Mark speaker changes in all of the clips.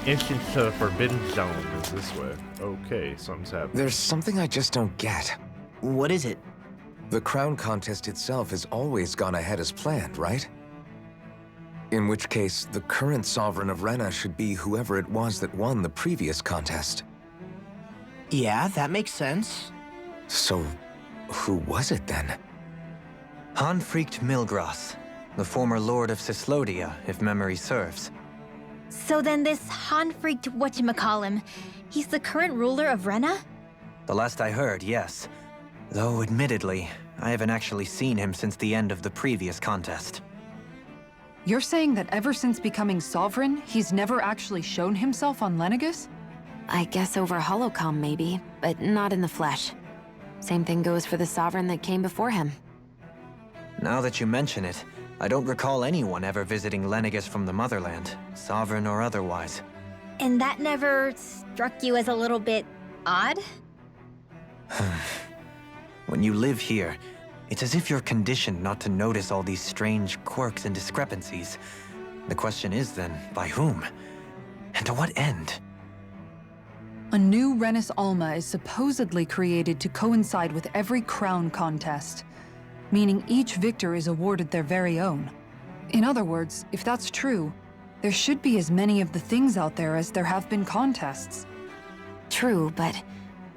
Speaker 1: Entrance to the Forbidden Zone is this way. Okay, something's happening.
Speaker 2: There's something I just don't get.
Speaker 3: What is it?
Speaker 2: The crown contest itself has always gone ahead as planned, right? In which case, the current sovereign of Rena should be whoever it was that won the previous contest.
Speaker 3: Yeah, that makes sense.
Speaker 2: So, who was it then?
Speaker 4: Hanfried Milgras, the former lord of Cislodia, if memory serves.
Speaker 5: So then this Hanfried whatchamacallem, he's the current ruler of Rena?
Speaker 4: The last I heard, yes. Though, admittedly, I haven't actually seen him since the end of the previous contest.
Speaker 6: You're saying that ever since becoming sovereign, he's never actually shown himself on Lenegus?
Speaker 7: I guess over holocom maybe, but not in the flesh. Same thing goes for the sovereign that came before him.
Speaker 4: Now that you mention it, I don't recall anyone ever visiting Lenegus from the motherland, sovereign or otherwise.
Speaker 5: And that never struck you as a little bit odd?
Speaker 4: When you live here, it's as if you're conditioned not to notice all these strange quirks and discrepancies. The question is then, by whom? And to what end?
Speaker 6: A new Renis Alma is supposedly created to coincide with every crown contest, meaning each victor is awarded their very own. In other words, if that's true, there should be as many of the things out there as there have been contests.
Speaker 7: True, but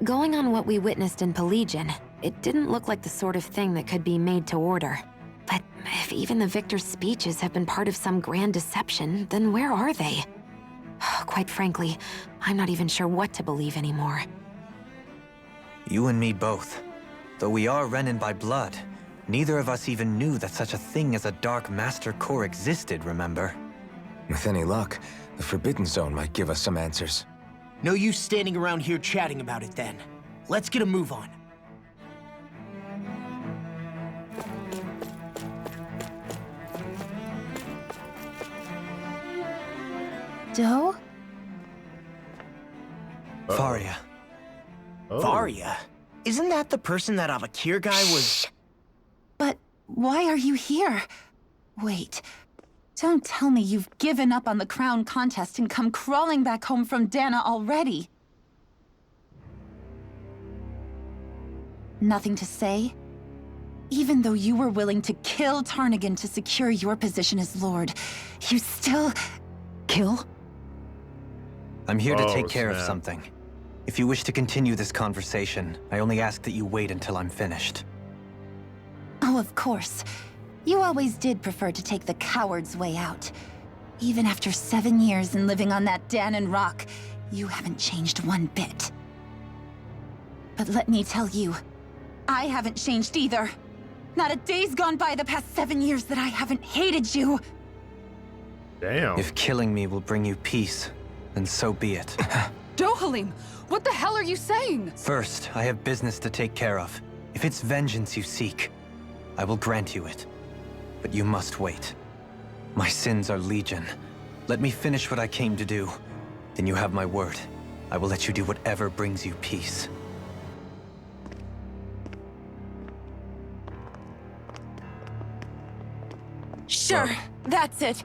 Speaker 7: going on what we witnessed in Pelagian, it didn't look like the sort of thing that could be made to order. But if even the victor's speeches have been part of some grand deception, then where are they? Quite frankly, I'm not even sure what to believe anymore.
Speaker 4: You and me both. Though we are Renin by blood, neither of us even knew that such a thing as a Dark Master Core existed, remember?
Speaker 2: With any luck, the Forbidden Zone might give us some answers.
Speaker 3: No use standing around here chatting about it then. Let's get a move on.
Speaker 5: Doe?
Speaker 4: Faria.
Speaker 1: Oh.
Speaker 3: Varia? Isn't that the person that Avakir guy was...
Speaker 8: But why are you here? Wait, don't tell me you've given up on the crown contest and come crawling back home from Dana already. Nothing to say? Even though you were willing to kill Tarnigan to secure your position as Lord, you still... kill?
Speaker 4: I'm here to take
Speaker 1: Oh,
Speaker 4: care of
Speaker 1: snap.
Speaker 4: something. If you wish to continue this conversation, I only ask that you wait until I'm finished.
Speaker 8: Oh, of course. You always did prefer to take the coward's way out. Even after 7 years and living on that Danon rock, you haven't changed one bit. But let me tell you, I haven't changed either. Not a day's gone by the past 7 years that I haven't hated you.
Speaker 1: Damn.
Speaker 4: If killing me will bring you peace, then so be it.
Speaker 6: Dohalim, what the hell are you saying?
Speaker 4: First, I have business to take care of. If it's vengeance you seek, I will grant you it. But you must wait. My sins are legion. Let me finish what I came to do. Then you have my word. I will let you do whatever brings you peace.
Speaker 8: Sure, that's it.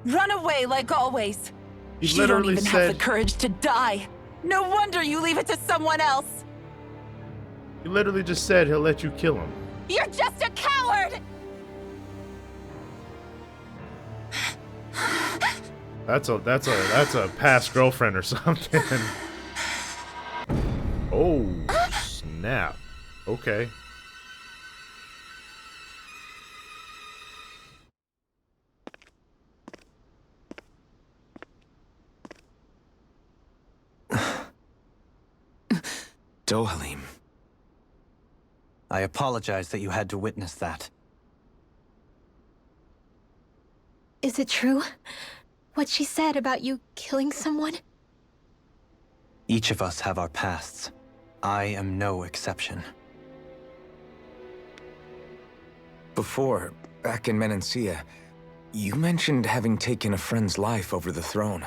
Speaker 8: Run away like always.
Speaker 1: He
Speaker 8: You don't
Speaker 1: literally
Speaker 8: even have the
Speaker 1: said.
Speaker 8: courage to die. No wonder you leave it to someone else.
Speaker 1: He literally just said he'll let you kill him.
Speaker 8: You're just a coward!
Speaker 1: That's a past girlfriend or something. Oh snap. Okay.
Speaker 2: Dohalim.
Speaker 4: I apologize that you had to witness that.
Speaker 5: Is it true? What she said about you killing someone?
Speaker 4: Each of us have our pasts. I am no exception.
Speaker 2: Before, back in Menancia, you mentioned having taken a friend's life over the throne.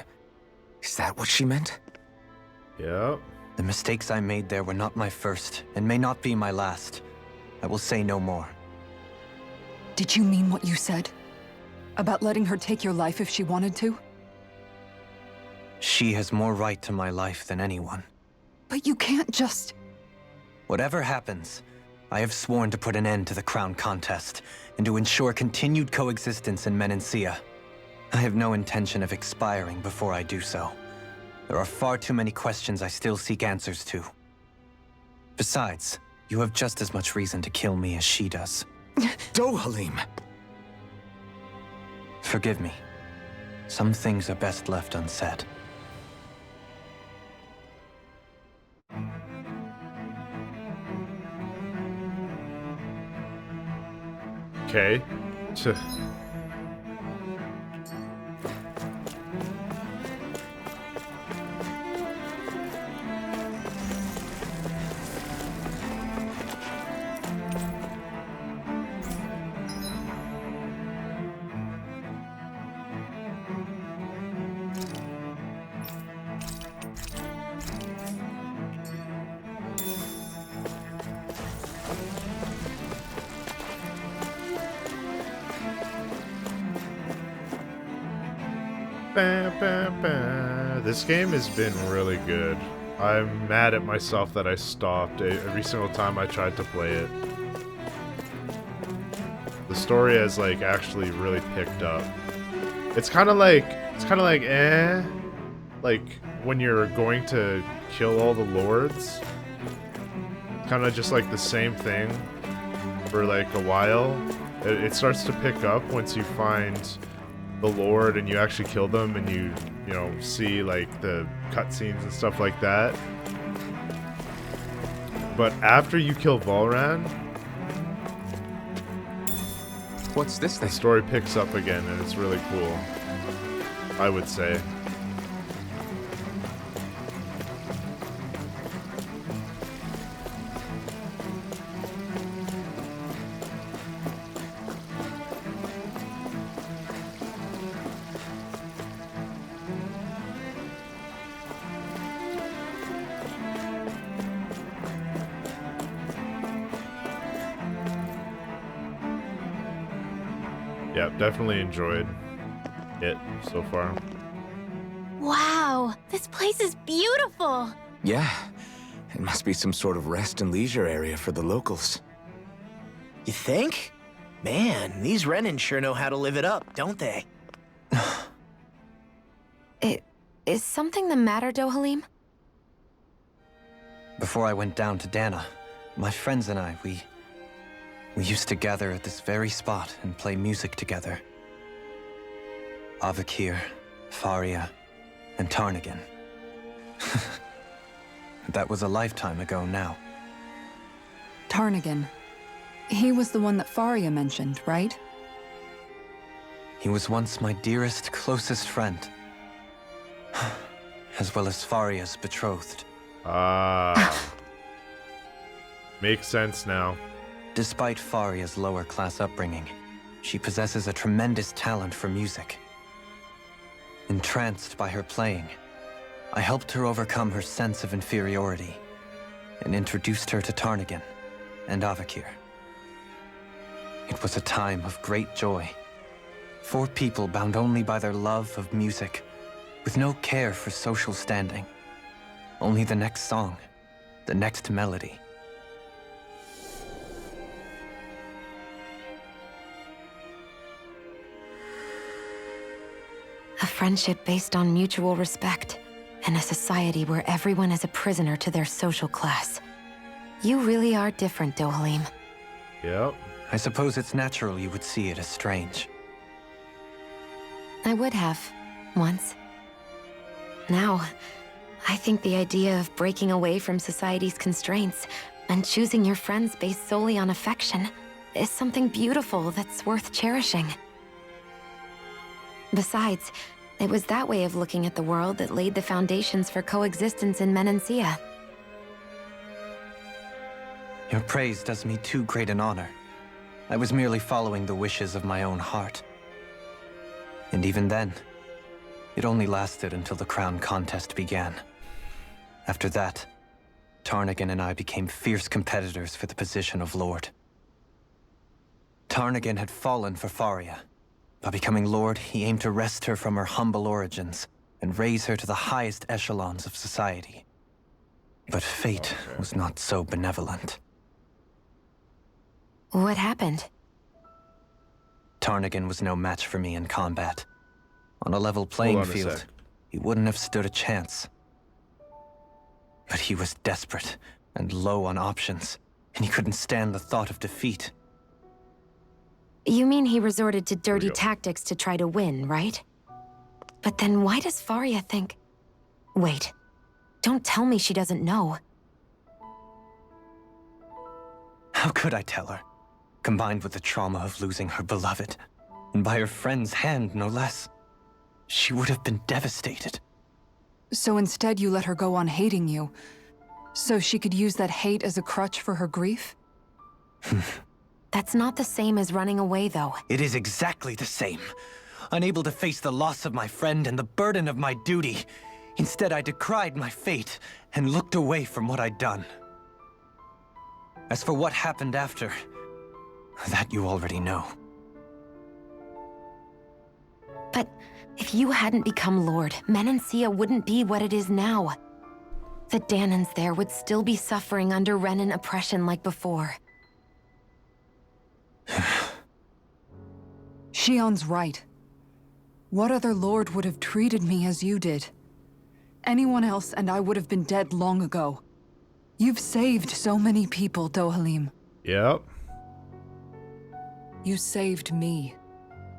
Speaker 2: Is that what she meant?
Speaker 1: Yep.
Speaker 4: The mistakes I made there were not my first, and may not be my last. I will say no more.
Speaker 6: Did you mean what you said? About letting her take your life if she wanted to?
Speaker 4: She has more right to my life than anyone.
Speaker 6: But you can't just...
Speaker 4: Whatever happens, I have sworn to put an end to the crown contest and to ensure continued coexistence in Menancia. I have no intention of expiring before I do so. There are far too many questions I still seek answers to. Besides, you have just as much reason to kill me as she does.
Speaker 2: Dohalim!
Speaker 4: Forgive me. Some things are best left unsaid.
Speaker 1: Okay. This game has been really good. I'm mad at myself that I stopped every single time I tried to play it. The story has like actually really picked up. It's kind of like like when you're going to kill all the lords. Kind of just like the same thing for like a while. It starts to pick up once you find the Lord and you actually kill them and you know, see like the cutscenes and stuff like that. But after you kill Volran,
Speaker 2: What's this
Speaker 1: the
Speaker 2: thing?
Speaker 1: story picks up again and it's really cool, I would say. Yeah, definitely enjoyed it so far.
Speaker 5: Wow, this place is beautiful.
Speaker 2: Yeah, it must be some sort of rest and leisure area for the locals.
Speaker 3: You think? Man, these Renan sure know how to live it up, don't they?
Speaker 7: Is something the matter, Dohalim?
Speaker 4: Before I went down to Dana, my friends and I, we used to gather at this very spot and play music together. Avakir, Faria, and Tarnagan. That was a lifetime ago now.
Speaker 6: Tarnagan. He was the one that Faria mentioned, right?
Speaker 4: He was once my dearest, closest friend. As well as Faria's betrothed.
Speaker 1: Ah. Makes sense now.
Speaker 4: Despite Faria's lower-class upbringing, she possesses a tremendous talent for music. Entranced by her playing, I helped her overcome her sense of inferiority and introduced her to Tarnagan and Avakir. It was a time of great joy. 4 people bound only by their love of music, with no care for social standing. Only the next song, the next melody.
Speaker 7: A friendship based on mutual respect, and a society where everyone is a prisoner to their social class. You really are different, Dohalim.
Speaker 1: Yep.
Speaker 4: I suppose it's natural you would see it as strange.
Speaker 7: I would have, once. Now, I think the idea of breaking away from society's constraints and choosing your friends based solely on affection is something beautiful that's worth cherishing. Besides, it was that way of looking at the world that laid the foundations for coexistence in Menancia.
Speaker 4: Your praise does me too great an honor. I was merely following the wishes of my own heart. And even then, it only lasted until the crown contest began. After that, Tarnagan and I became fierce competitors for the position of Lord. Tarnagan had fallen for Faria. By becoming Lord, he aimed to wrest her from her humble origins and raise her to the highest echelons of society. But fate was not so benevolent.
Speaker 7: What happened?
Speaker 4: Tarnigan was no match for me in combat. On a level playing
Speaker 1: Hold on a
Speaker 4: field,
Speaker 1: sec.
Speaker 4: he wouldn't have stood a chance. But he was desperate and low on options, and he couldn't stand the thought of defeat.
Speaker 7: You mean he resorted to dirty
Speaker 1: go.
Speaker 7: tactics to try to win, right? But then why does Faria think... Wait. Don't tell me she doesn't know.
Speaker 4: How could I tell her? Combined with the trauma of losing her beloved, and by her friend's hand, no less. She would have been devastated.
Speaker 6: So instead you let her go on hating you, so she could use that hate as a crutch for her grief?
Speaker 7: That's not the same as running away, though.
Speaker 4: It is exactly the same. Unable to face the loss of my friend and the burden of my duty. Instead, I decried my fate and looked away from what I'd done. As for what happened after, that you already know.
Speaker 7: But if you hadn't become Lord, MochaMassiah wouldn't be what it is now. The Danans there would still be suffering under Renan oppression like before.
Speaker 6: Shion's right. What other lord would have treated me as you did? Anyone else and I would have been dead long ago. You've saved so many people, Dohalim.
Speaker 1: Yep.
Speaker 6: You saved me.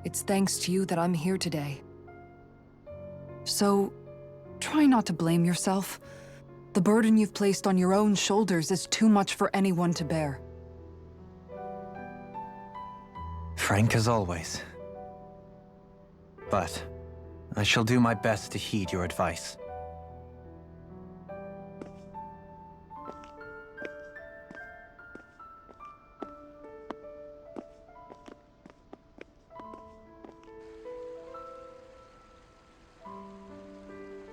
Speaker 6: It's thanks to you that I'm here today. So, try not to blame yourself. The burden you've placed on your own shoulders is too much for anyone to bear.
Speaker 4: Frank as always. But I shall do my best to heed your advice.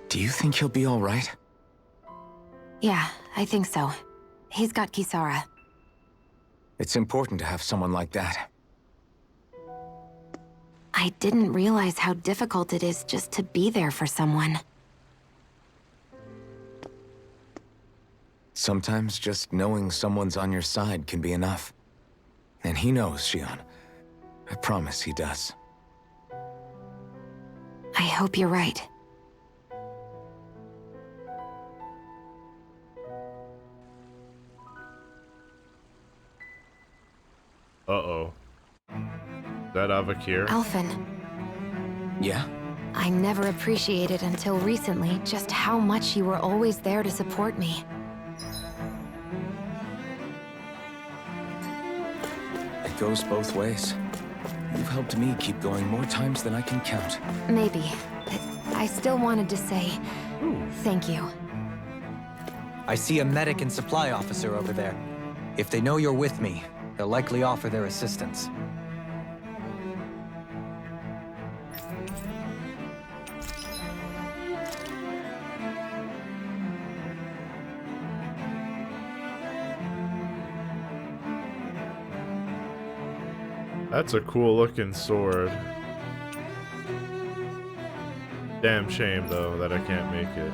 Speaker 2: Do you think he'll be all right?
Speaker 7: Yeah, I think so. He's got Kisara.
Speaker 2: It's important to have someone like that.
Speaker 7: I didn't realize how difficult it is just to be there for someone.
Speaker 2: Sometimes just knowing someone's on your side can be enough. And he knows, Shion. I promise he does.
Speaker 7: I hope you're right.
Speaker 1: Uh-oh. That Avakir?
Speaker 7: Alphen,
Speaker 2: Yeah?
Speaker 7: I never appreciated until recently just how much you were always there to support me.
Speaker 2: It goes both ways. You've helped me keep going more times than I can count.
Speaker 7: Maybe, but I still wanted to say thank you.
Speaker 4: I see a medic and supply officer over there. If they know you're with me, they'll likely offer their assistance.
Speaker 1: That's a cool looking sword. Damn shame though that I can't make it.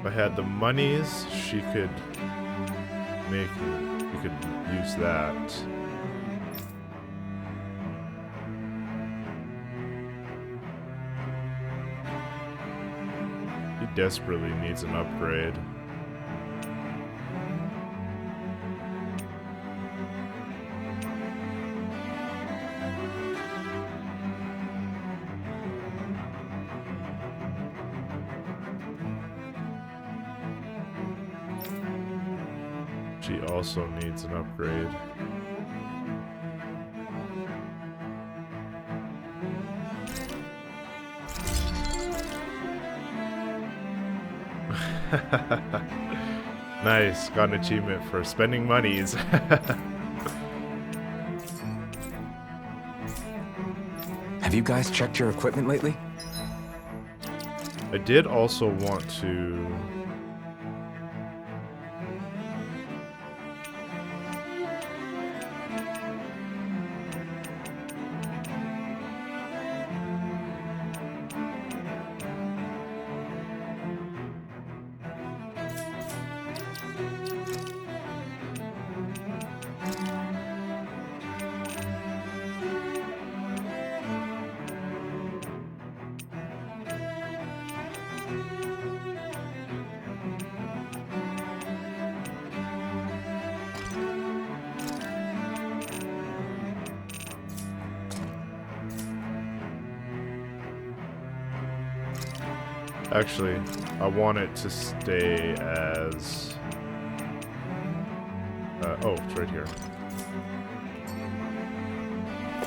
Speaker 1: If I had the monies, she could make it. We could use that. He desperately needs an upgrade. She also needs an upgrade. Nice, got an achievement for spending monies.
Speaker 2: Have you guys checked your equipment lately?
Speaker 1: I did also want to Actually, I want it to stay as... oh, it's right here.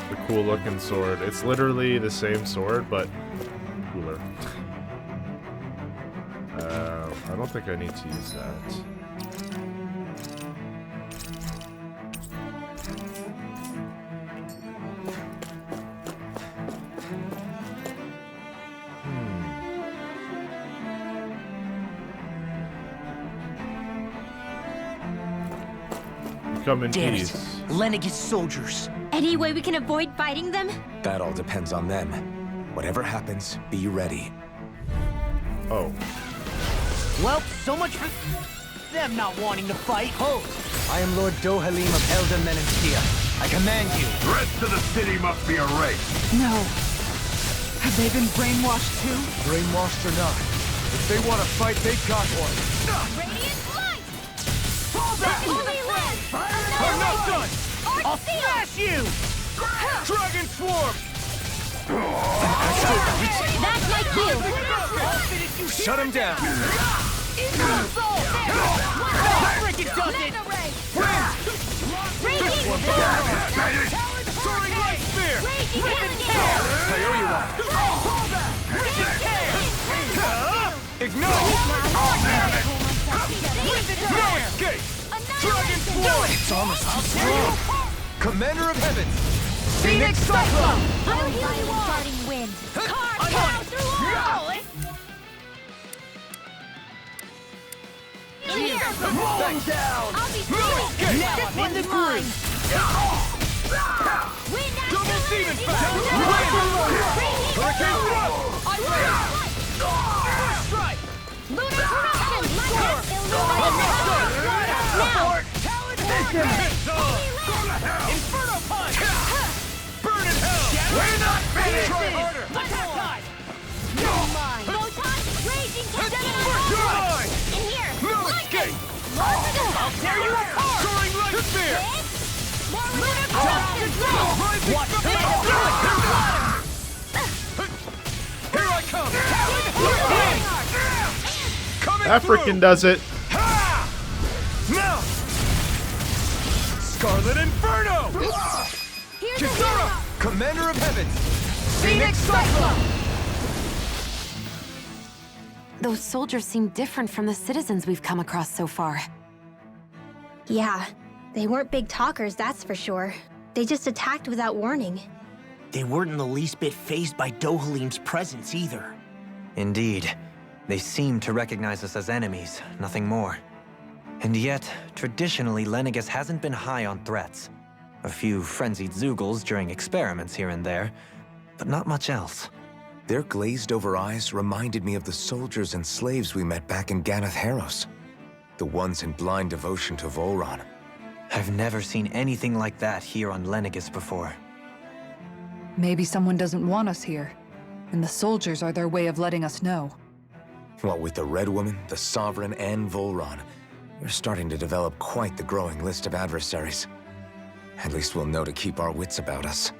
Speaker 1: The cool looking sword. It's literally the same sword, but cooler. I don't think I need to use that. Come in
Speaker 3: Damn
Speaker 1: peace.
Speaker 3: it. Lenegis soldiers.
Speaker 5: Any way we can avoid fighting them?
Speaker 2: That all depends on them. Whatever happens, be ready.
Speaker 1: Oh.
Speaker 3: Well, so much for them not wanting to fight.
Speaker 4: Hold! I am Lord Dohalim of Elder Menenskia. I command you.
Speaker 9: The rest of the city must be erased.
Speaker 6: No. Have they been brainwashed too?
Speaker 9: Brainwashed or not, if they want to fight, they got one.
Speaker 5: Radiant light!
Speaker 3: Fall back!
Speaker 5: Holy land!
Speaker 3: I'm not done! I'll smash you!
Speaker 9: Dragon Swarm!
Speaker 5: That's my cue!
Speaker 4: Shut him down!
Speaker 3: Freaking does it!
Speaker 5: Radiant!
Speaker 3: Soaring light spear!
Speaker 4: I owe you one.
Speaker 3: Ignore! No escape! Dragon Swarm!
Speaker 4: It's almost too strong. Commander of Heavens!
Speaker 3: Phoenix Cyclone!
Speaker 5: I'll heal you all! Wind! Carve cow through all! In here!
Speaker 3: Rolling down!
Speaker 5: I'll be
Speaker 3: No escape!
Speaker 5: Now
Speaker 3: I'm in the groove!
Speaker 5: Wind
Speaker 3: Double demon
Speaker 5: Wind!
Speaker 3: power! Hurricane throw! I win! First strike!
Speaker 5: Lunar corruption!
Speaker 3: Support! Inferno punch! Burn in hell! We're not finished! Try harder! Attack time!
Speaker 5: Photon! Raging
Speaker 3: First
Speaker 5: Captain!
Speaker 3: strike!
Speaker 5: In here!
Speaker 3: No escape! I'll tear you apart! Soaring light spear!
Speaker 5: More lunar corruption!
Speaker 3: Watch the Here I come! Coming
Speaker 1: African does it.
Speaker 3: Now! Scarlet Inferno!
Speaker 5: Here's the
Speaker 3: Kisara!
Speaker 4: Commander of Heavens!
Speaker 3: Phoenix Cyclone!
Speaker 7: Those soldiers seem different from the citizens we've come across so far.
Speaker 5: Yeah, they weren't big talkers, that's for sure. They just attacked without warning.
Speaker 3: They weren't in the least bit fazed by Dohalim's presence either.
Speaker 4: Indeed. They seem to recognize us as enemies, nothing more. And yet, traditionally, Lenegis hasn't been high on threats. A few frenzied Zeugles during experiments here and there, but not much else.
Speaker 2: Their glazed-over eyes reminded me of the soldiers and slaves we met back in Ganath Haros. The ones in blind devotion to Volron.
Speaker 4: I've never seen anything like that here on Lenegis before.
Speaker 6: Maybe someone doesn't want us here, and the soldiers are their way of letting us know.
Speaker 2: What with the Red Woman, the Sovereign, and Volron, we're starting to develop quite the growing list of adversaries. At least we'll know to keep our wits about us.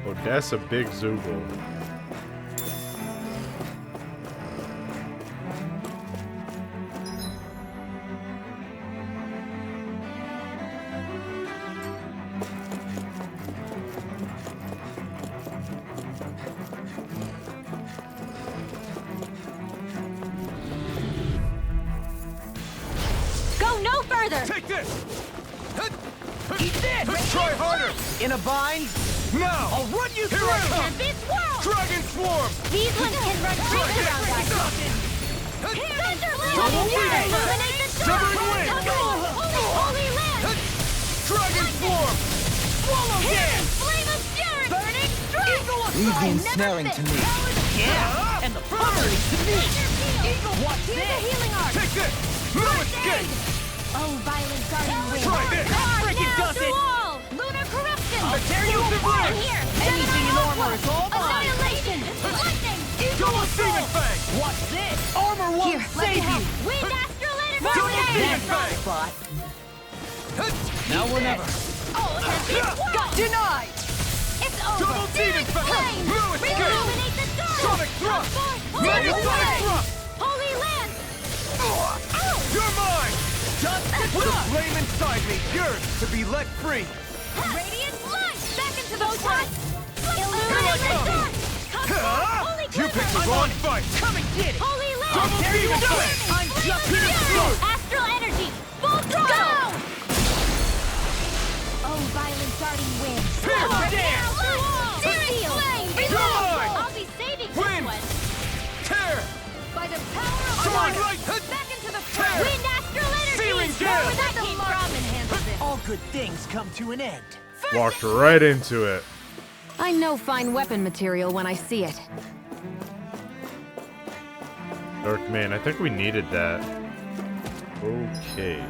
Speaker 1: Oh, that's a big Zoogle.
Speaker 5: Go no further!
Speaker 3: Take this! Eat this! Try harder! In a bind? Now! I'll run you through!
Speaker 5: And this world!
Speaker 3: Dragon Swarm!
Speaker 5: These ones can run free around us! Illuminate the
Speaker 3: Severing Wind!
Speaker 5: Holy land!
Speaker 3: Dragon Swarm! Swallow
Speaker 5: Here!
Speaker 3: Dance!
Speaker 5: Flame of Fury! Burning strike!
Speaker 4: Leave the ensnaring to me.
Speaker 3: Yeah! And the poverty to me!
Speaker 5: Eagle,
Speaker 3: watch
Speaker 5: here's
Speaker 3: this!
Speaker 5: a healing arc!
Speaker 3: Take this! No escape!
Speaker 5: Oh, violent guardian wind!
Speaker 3: Try this! Freaking
Speaker 5: Now
Speaker 3: does
Speaker 5: through
Speaker 3: it!
Speaker 5: all! Lunar corruption!
Speaker 3: I'll tear you apart!
Speaker 5: And here!
Speaker 3: Anything in armor is all mine!
Speaker 5: Annihilation! Lightning!
Speaker 9: Fang!
Speaker 3: What's this? Armor won't
Speaker 5: Here, let me
Speaker 3: save
Speaker 5: help.
Speaker 3: you!
Speaker 5: Wind astral energy!
Speaker 9: Double demon
Speaker 3: That's
Speaker 9: fang!
Speaker 3: spot. Now or never.
Speaker 5: Denied! It's over!
Speaker 9: Double demon fang! No escape!
Speaker 5: Illuminate the dark!
Speaker 9: Sonic thrust! Mega sonic thrust!
Speaker 5: Holy Lance!
Speaker 9: You're mine!
Speaker 3: Just
Speaker 9: The flame inside me, yours to be let free!
Speaker 5: Radiant light! Back into the front!
Speaker 9: Here I
Speaker 5: Illuminate the
Speaker 9: come!
Speaker 5: dark! Come on! Holy
Speaker 9: You picked the
Speaker 5: Glimmer!
Speaker 9: wrong fight!
Speaker 3: come and get it!
Speaker 5: Holy Lance!
Speaker 9: Double
Speaker 3: There you
Speaker 9: demon
Speaker 3: go!
Speaker 9: fang!
Speaker 3: I'm just
Speaker 5: Fury!
Speaker 3: getting started!
Speaker 5: Astral energy! Full throttle! Oh, violent darting wind!
Speaker 9: Here,
Speaker 3: there!
Speaker 5: Searing flame!
Speaker 9: mine!
Speaker 5: I'll be saving
Speaker 9: Wind!
Speaker 5: this one!
Speaker 9: Tear!
Speaker 5: By the power of
Speaker 9: Soaring
Speaker 5: water!
Speaker 9: light!
Speaker 5: Back into the
Speaker 9: Tear!
Speaker 5: front! Wind astral energy!
Speaker 9: Searing
Speaker 5: Where
Speaker 9: gale!
Speaker 5: would that came from? Enhances it.
Speaker 3: All good things come to an end.
Speaker 1: Walked right into it.
Speaker 7: I know fine weapon material when I see it.
Speaker 1: Dark Man, I think we needed that. Okay.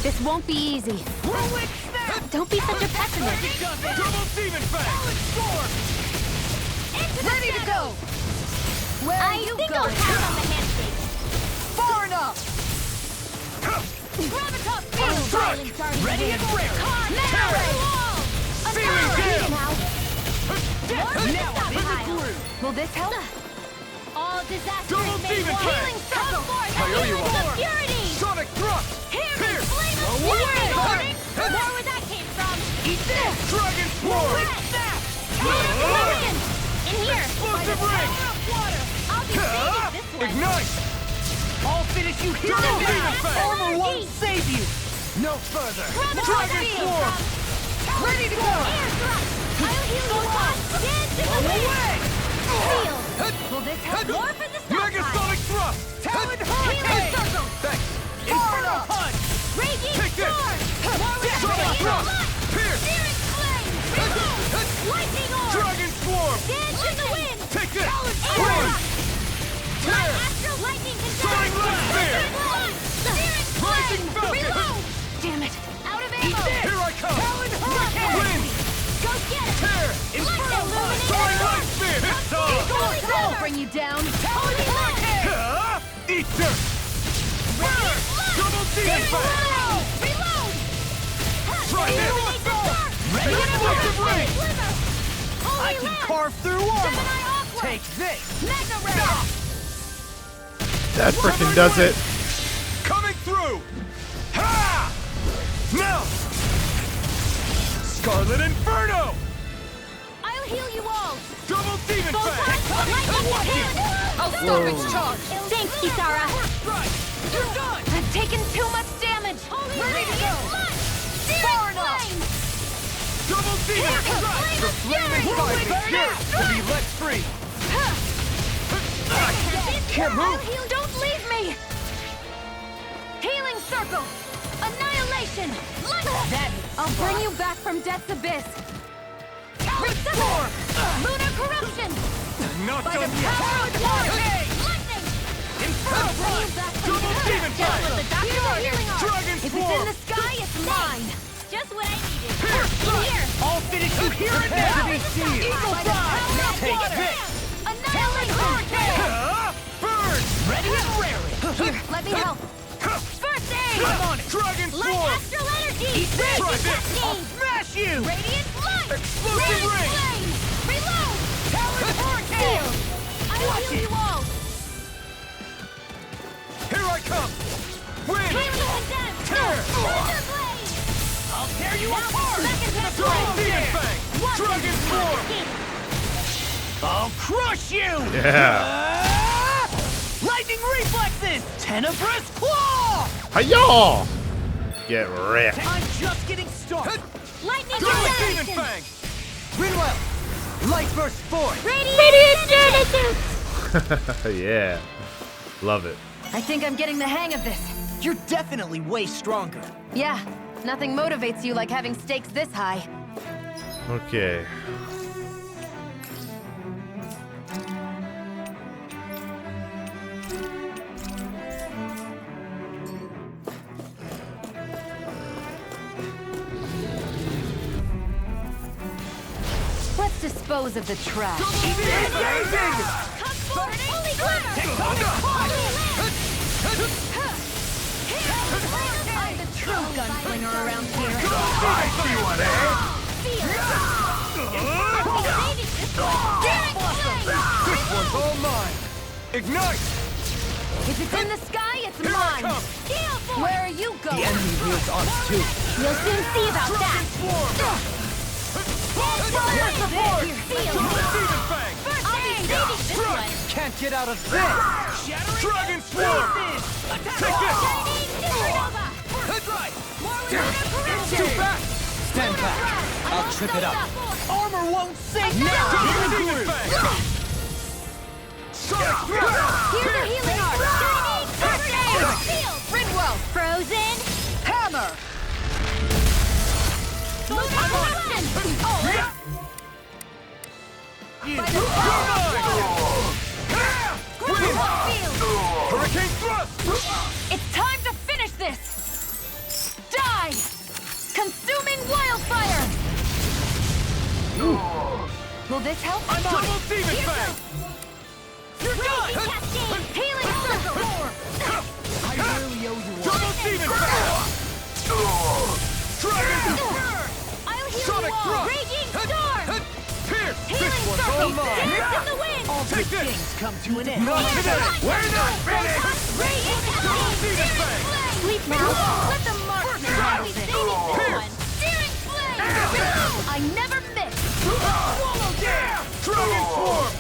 Speaker 7: This won't be easy.
Speaker 5: Don't be such a pessimist.
Speaker 9: Double demon fang!
Speaker 5: Ready to go! Where I think I'll count on the handshake.
Speaker 3: Far enough!
Speaker 5: Gravitas field! Violent darting
Speaker 3: Ready
Speaker 5: wind.
Speaker 3: and ready.
Speaker 5: Carry wall!
Speaker 9: Searing gale!
Speaker 3: Now I'm in the groove!
Speaker 7: Will this help?
Speaker 5: All disasters
Speaker 9: Double
Speaker 5: may
Speaker 9: demon
Speaker 5: one.
Speaker 9: fang.
Speaker 5: Healing circle!
Speaker 9: I owe you
Speaker 5: Healing
Speaker 9: one.
Speaker 5: of purity!
Speaker 9: Sonic thrust!
Speaker 5: Pierce! Flame of
Speaker 9: Blow away.
Speaker 5: fury! More where that came from!
Speaker 3: Eat this!
Speaker 9: Dragon swarm!
Speaker 5: Hurricane! In here!
Speaker 9: Explosive
Speaker 5: By the
Speaker 9: ring.
Speaker 5: power of water! I'll be saving this one!
Speaker 9: Ignite!
Speaker 3: I'll finish you here
Speaker 9: Double
Speaker 3: and
Speaker 9: demon
Speaker 3: now!
Speaker 9: fang.
Speaker 3: Armor won't save you! No further!
Speaker 9: Dragon swarm!
Speaker 3: Ready to go!
Speaker 5: Air thrust! I'll heal you all! Dance in the wind! Seal! Will this help? More for the
Speaker 9: Mega
Speaker 5: stockpile!
Speaker 9: sonic thrust!
Speaker 3: Talon
Speaker 5: Healing
Speaker 3: hurricane!
Speaker 5: circle!
Speaker 9: Thanks!
Speaker 3: Inferno punch!
Speaker 5: Raging
Speaker 9: Take this.
Speaker 5: storm! More with
Speaker 9: Sonic
Speaker 5: that
Speaker 9: thrust!
Speaker 5: light!
Speaker 9: Pierce!
Speaker 5: Searing flame! Reload! Lightning orb!
Speaker 9: Dragon swarm!
Speaker 5: Dance in the wind!
Speaker 9: Take this!
Speaker 5: Air
Speaker 9: Sword!
Speaker 5: thrust! My astral lightning
Speaker 9: Soaring light spear!
Speaker 5: Searing
Speaker 9: Rising
Speaker 5: flame!
Speaker 9: falcon!
Speaker 5: Reload! Damn it! Out of ammo!
Speaker 9: Here I come!
Speaker 3: Talon hurricane!
Speaker 9: Wind!
Speaker 5: Go get it!
Speaker 9: Tear!
Speaker 3: Inferno punch!
Speaker 9: Soaring light spear! It's on!
Speaker 5: Holy
Speaker 3: Bring you down!
Speaker 5: Holy Lance!
Speaker 9: Eat dirt! Burn! Double demon fang!
Speaker 5: Reload!
Speaker 9: Try this!
Speaker 5: Illuminate the dark!
Speaker 3: Ready and
Speaker 9: Explosive ring!
Speaker 5: Holy
Speaker 3: I can
Speaker 5: Lance!
Speaker 3: carve through armor!
Speaker 5: Gemini Aqua!
Speaker 3: Take this!
Speaker 5: Mega Ray!
Speaker 1: That frickin' does it.
Speaker 9: Coming through! Ha! Now! Scarlet Inferno!
Speaker 5: I'll heal you all!
Speaker 9: Double demon
Speaker 5: Full
Speaker 9: fang!
Speaker 5: touch! Lightning hand!
Speaker 3: I'll stop its charge!
Speaker 5: Thanks, Kisara!
Speaker 3: Right! You're done!
Speaker 5: I've taken too much damage! Holy
Speaker 3: Ready to go.
Speaker 5: Far
Speaker 3: enough.
Speaker 9: Double demon strike! The flame inside me yours to be let free! Can't move!
Speaker 5: Don't leave me! Healing circle! Annihilation!
Speaker 3: That
Speaker 5: I'll bring you back from death's abyss! Restore! Lunar corruption!
Speaker 9: Not
Speaker 5: By the
Speaker 9: done yet!
Speaker 5: power of water!
Speaker 3: Hey!
Speaker 5: Lightning!
Speaker 9: Inferno
Speaker 5: I'll bring you
Speaker 9: punch!
Speaker 5: back from
Speaker 9: Double
Speaker 5: death!
Speaker 9: demon
Speaker 5: Down
Speaker 9: fang!
Speaker 5: with the doctor's healing arm!
Speaker 9: Dragon
Speaker 5: If it's
Speaker 9: swarm!
Speaker 5: in the sky, it's mine! Just what I needed!
Speaker 9: Here!
Speaker 5: In here!
Speaker 3: I'll finish you here and now! Eagle
Speaker 5: By the
Speaker 3: fly!
Speaker 5: power of
Speaker 3: Take
Speaker 5: water!
Speaker 3: this!
Speaker 5: Annihilation!
Speaker 9: Burn!
Speaker 3: Ready and raring!
Speaker 5: Here, let me help! First aid!
Speaker 3: I'm on it!
Speaker 9: Dragon
Speaker 5: Light
Speaker 9: swarm!
Speaker 5: astral energy!
Speaker 3: this!
Speaker 9: Try this!
Speaker 3: I'll
Speaker 5: Cascade!
Speaker 3: smash you!
Speaker 5: Radiant light!
Speaker 9: Explosive
Speaker 5: Radiant
Speaker 9: ring!
Speaker 5: flame! Reload!
Speaker 3: Talon hurricane!
Speaker 5: I will heal you all!
Speaker 9: Here I come! Wind!
Speaker 5: Healing condensed!
Speaker 9: Tear!
Speaker 5: Thunder blade!
Speaker 3: I'll tear you apart!
Speaker 5: Back into the
Speaker 9: Double
Speaker 5: flame!
Speaker 9: demon fang! Dragon swarm!
Speaker 3: I'll crush you!
Speaker 1: Yeah.
Speaker 3: Lightning reflexes! Tenebrous claw!
Speaker 1: Hi-yah! Get wrecked.
Speaker 3: I'm just getting started!
Speaker 5: Lightning
Speaker 9: Double demon
Speaker 5: annihilation!
Speaker 9: fang!
Speaker 3: Rinwell! Light burst forth!
Speaker 5: Radiant genesis!
Speaker 1: Yeah. Love it.
Speaker 7: I think I'm getting the hang of this.
Speaker 3: You're definitely way stronger.
Speaker 7: Yeah, nothing motivates you like having stakes this high.
Speaker 1: Okay.
Speaker 7: Let's dispose of the trash. I'm the true gunslinger around here.
Speaker 9: I see what This one's all mine. Ignite!
Speaker 7: If it's in the sky, it's mine. Where are you going?
Speaker 3: The enemy wields arms too.
Speaker 7: We'll soon see about that.
Speaker 3: Can't get out of this!
Speaker 9: Dragon Swarm! Take this! It's too fast!
Speaker 3: Stand back! I'll trip it up. Armor won't sink now!
Speaker 9: Demon Fang! Sonic Thrust!
Speaker 7: Here's a healing art! First aid! Ridwell! Frozen!
Speaker 3: Hammer!
Speaker 7: I'm on!
Speaker 9: Hurricane Thrust!
Speaker 7: It's time to finish this! Die! Consuming wildfire! Will this help?
Speaker 9: I'm on! Double Demon Fang!
Speaker 7: You're done! Healing circle!
Speaker 3: I really owe you one.
Speaker 9: Double Demon Fang! Dragon!
Speaker 7: I'll heal
Speaker 9: Sonic
Speaker 7: you all!
Speaker 9: Thrust!
Speaker 7: Raging storm!
Speaker 9: Pierce!
Speaker 7: Healing
Speaker 9: This one's
Speaker 7: circle!
Speaker 9: all mine!
Speaker 7: Dance in the wind!
Speaker 3: All
Speaker 9: Take
Speaker 3: good
Speaker 9: this!
Speaker 3: things come to an end.
Speaker 9: Not today! We're not finished!
Speaker 7: Raging
Speaker 9: Double Demon Fang!
Speaker 7: Sleep now! Let the marks know we saved one! Searing flame! I never miss! Swallow down!
Speaker 9: Dragon Swarm!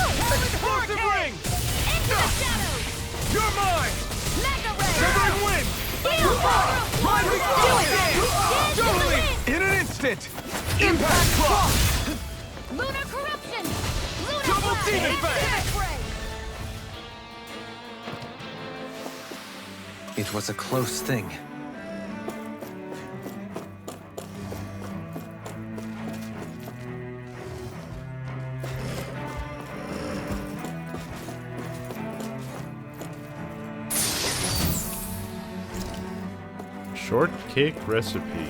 Speaker 7: Explosive
Speaker 9: Explosive ring!
Speaker 7: Into the shadows!
Speaker 9: You're mine!
Speaker 7: Mega ray!
Speaker 9: Shivering wind!
Speaker 7: Heal!
Speaker 9: Rising
Speaker 7: Do it!
Speaker 9: Dance!
Speaker 7: Dance in the wind!
Speaker 9: In an instant! Impact Clock!
Speaker 7: Lunar corruption! Lunar
Speaker 9: Double
Speaker 7: blast!
Speaker 9: Demon Fang!
Speaker 7: Exhibit ray!
Speaker 4: It was a close thing.
Speaker 1: Shortcake recipe.